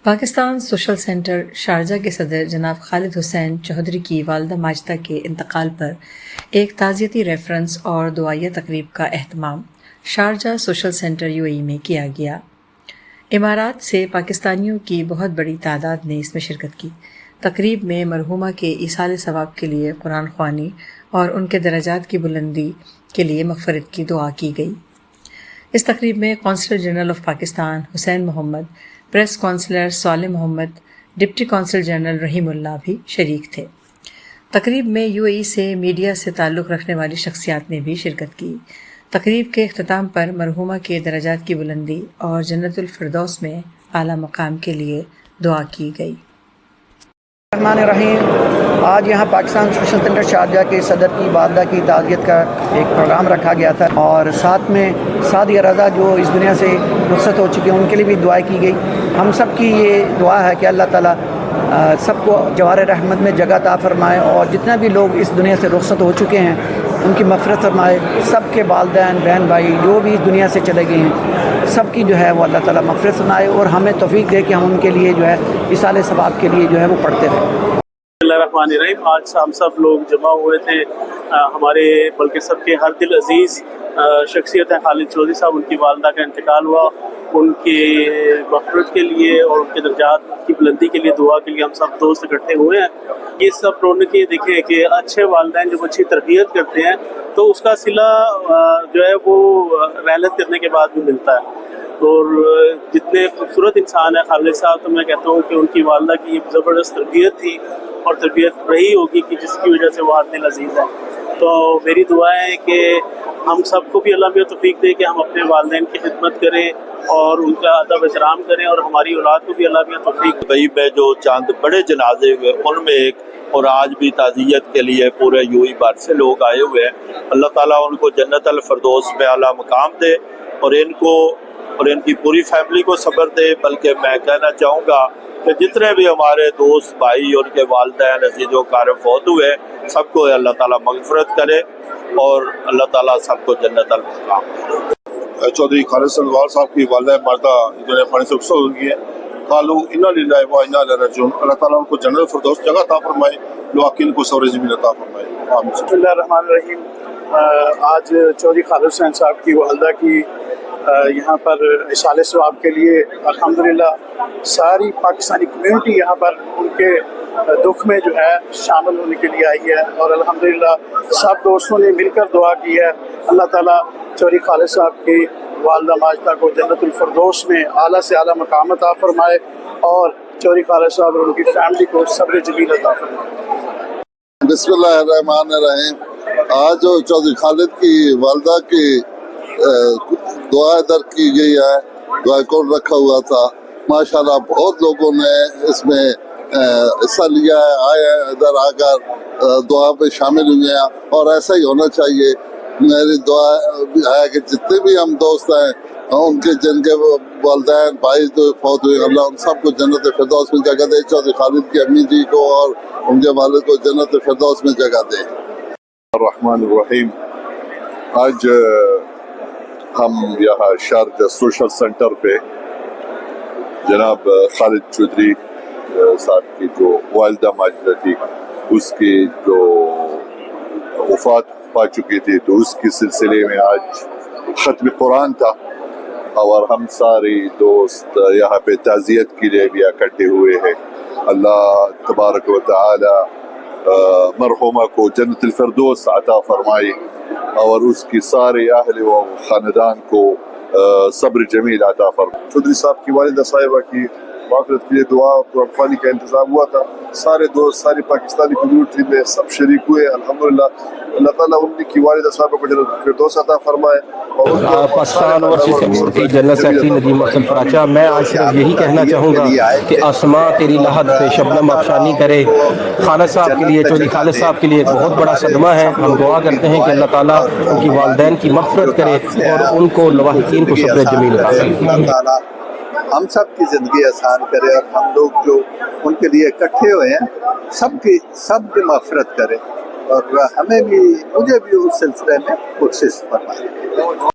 Pakistan social centre Sharjah کے صدر جناب خالد حسین چودھری کی والدہ ماجدہ کے انتقال پر ایک تعزیتی ریفرنس اور دعائیہ تقریب کا اہتمام شارجہ سوشل سینٹر UAE میں کیا گیا۔ امارات سے پاکستانیوں کی بہت بڑی تعداد نے اس میں شرکت کی۔ تقریب میں مرحومہ کے ایصال ثواب کے لیے قرآن خوانی اور ان کے درجات کی بلندی کے لیے مغفرت کی دعا کی گئی۔ اس تقریب میں consul general of Pakistan Hussain Muhammad, press counsellor Saleh Muhammad, deputy consul general Rahimullah بھی شریک تھے۔ تقریب میں UAE سے میڈیا سے تعلق رکھنے والی شخصیات نے بھی شرکت کی۔ تقریب کے اختتام پر مرحومہ کے درجات کی بلندی اور جنت الفردوس میں اعلیٰ مقام کے لیے دعا کی گئی۔ الرحمن الرحیم، آج یہاں پاکستان سوشل سینٹر شارجہ کے صدر کی والدہ کی تعزیت کا ایک پروگرام رکھا گیا تھا اور ساتھ میں سعدیہ رضا جو اس دنیا سے رخصت ہو چکی ہیں ان کے لیے بھی دعا کی گئی۔ ہم سب کی یہ دعا ہے کہ اللہ تعالیٰ سب کو جوار رحمت میں جگہ عطا فرمائے اور جتنا بھی لوگ اس دنیا سے رخصت ہو چکے ہیں ان کی مغفرت فرمائے۔ سب کے والدین بہن بھائی جو بھی اس دنیا سے چلے گئے ہیں سب کی جو ہے وہ اللہ تعالیٰ مغفرت فرمائے اور ہمیں توفیق دے کہ ہم ان کے لیے جو ہے ایصال ثواب کے لیے جو ہے وہ پڑھتے رہیں۔ بسم اللہ الرحمن الرحیم، آج ہم سب لوگ جمع ہوئے تھے، ہمارے بلکہ سب کے ہر دل عزیز شخصیت ہے خالد چودھری صاحب، ان کی والدہ کا انتقال ہوا، ان کے مغفرت کے لیے اور ان کے درجات کی بلندی کے لیے دعا کے لیے ہم سب دوست اکٹھے ہوئے ہیں۔ یہ سب رونقیں دیکھیں کہ اچھے والدین جب اچھی تربیت کرتے ہیں تو اس کا صلہ جو ہے وہ رحلت کرنے کے بعد بھی ملتا ہے۔ اور جتنے خوبصورت انسان ہیں خالد صاحب، تو میں کہتا ہوں کہ ان کی والدہ کی ایک زبردست تربیت تھی اور تربیت رہی ہوگی کہ جس کی وجہ سے وہ ہر دل عزیز ہے۔ تو میری دعا ہے کہ ہم سب کو بھی اللہ میں توفیق دے کہ ہم اپنے والدین کی خدمت کریں اور ان کا ادب احترام کریں، اور ہماری اولاد کو بھی اللہ میں توفیق دے۔ دبئی میں جو چاند بڑے جنازے ہوئے ان میں ایک، اور آج بھی تعزیت کے لیے پورے UAE بھر سے لوگ آئے ہوئے ہیں۔ اللہ تعالیٰ ان کو جنت الفردوس میں اعلیٰ مقام دے اور ان کو اور ان کی پوری فیملی کو صبر دے۔ بلکہ میں کہنا چاہوں گا کہ جتنے بھی ہمارے دوست بھائی اور کے والدین عزیز و اقارب فوت ہوئے سب کو اللہ تعالیٰ مغفرت کرے اور اللہ تعالیٰ سب کو جنت المقام دے۔ چودھری خالد سنوار صاحب کی والدہ مردہ دنیا فانی سے رخصت ہو گئی ہے۔ قالوا انا للہ و انا الیہ راجعون۔ اللہ تعالیٰ ان کو جنت الفردوس جگہ عطا فرمائے، لواقین کو صبر جمیل عطا فرمائے۔ آمین۔ بسم اللہ الرحمن الرحیم، آج چودھری خالد حسین صاحب کی والدہ کی یہاں پر ایصال ثواب کے لیے الحمدللہ ساری پاکستانی کمیونٹی یہاں پر ان کے دکھ میں جو ہے شامل ہونے کے لیے آئی ہے، اور الحمدللہ سب دوستوں نے مل کر دعا کی ہے۔ اللہ تعالیٰ چودھری خالد صاحب کی والدہ ماجدہ کو جنت الفردوس میں اعلیٰ سے اعلیٰ مقام عطا فرمائے اور چودھری خالد صاحب اور ان کی فیملی کو صبر جمیل عطا فرمائے۔ بسم اللہ الرحمن الرحیم، آج چودھری خالد کی والدہ کی دعا در کی گئی ہے، دعا کون رکھا ہوا تھا۔ ماشاءاللہ بہت لوگوں نے اس میں حصہ لیا ہے، آئے ہیں ادھر آ کر دعا میں شامل ہوئے ہیں اور ایسا ہی ہونا چاہیے۔ میری دعا ہے کہ جتنے بھی ہم دوست ہیں ان کے جن کے والدین بھائی جو فوت ہوئے اللہ ان سب کو جنت فردوس میں جگہ دے۔ چودھری خالد کی امی جی کو اور ان کے والد کو جنت فردوس میں جگہ دے۔ الرحمن الرحیم، آج ہم یہاں شارجہ سوشل سینٹر پہ جناب خالد چودھری صاحب کی جو والدہ ماجدہ تھی اس کی جو وفات پا چکی تھی، تو اس کے سلسلے میں آج ختم قرآن تھا اور ہم سارے دوست یہاں پہ تعزیت کے لیے بھی اکٹھے ہوئے ہیں۔ اللہ تبارک و تعالی مرحومہ کو جنت الفردوس عطا فرمائے اور اس کی سارے اہل و خاندان کو صبر جمیل عطا فرمائے۔ چودھری صاحب کی والدہ صاحبہ کی مغفرت کے لیے دعا قرآن خوانی کا انتظام ہوا تھا، سارے دوست ساری پاکستانی کمیونٹی میں سب شریک ہوئے۔ الحمدللہ اللہ تعالیٰ ان کی والدہ صاحبہ کو جنت الفردوس عطا فرمائے۔ پاکستان اور جنرل سیکرٹری ندیم افضل پراچا، میں آج صرف یہی کہنا چاہوں گا کہ آسماں تیری لحد پہ شبنم افشانی کرے۔ خالد صاحب کے لیے، چودھری خالد صاحب کے لیے ایک بہت بڑا صدمہ ہے۔ ہم دعا کرتے ہیں کہ اللہ تعالیٰ ان کی والدین کی مغفرت کرے اور ان کو لواحقین کو صبر جمیل عطا کرے۔ اللہ تعالیٰ ہم سب کی زندگی آسان کرے اور ہم لوگ جو ان کے لیے اکٹھے ہوئے ہیں سب کی مغفرت کرے اور ہمیں بھی، مجھے بھی اس سلسلے میں کوشش فرمائے۔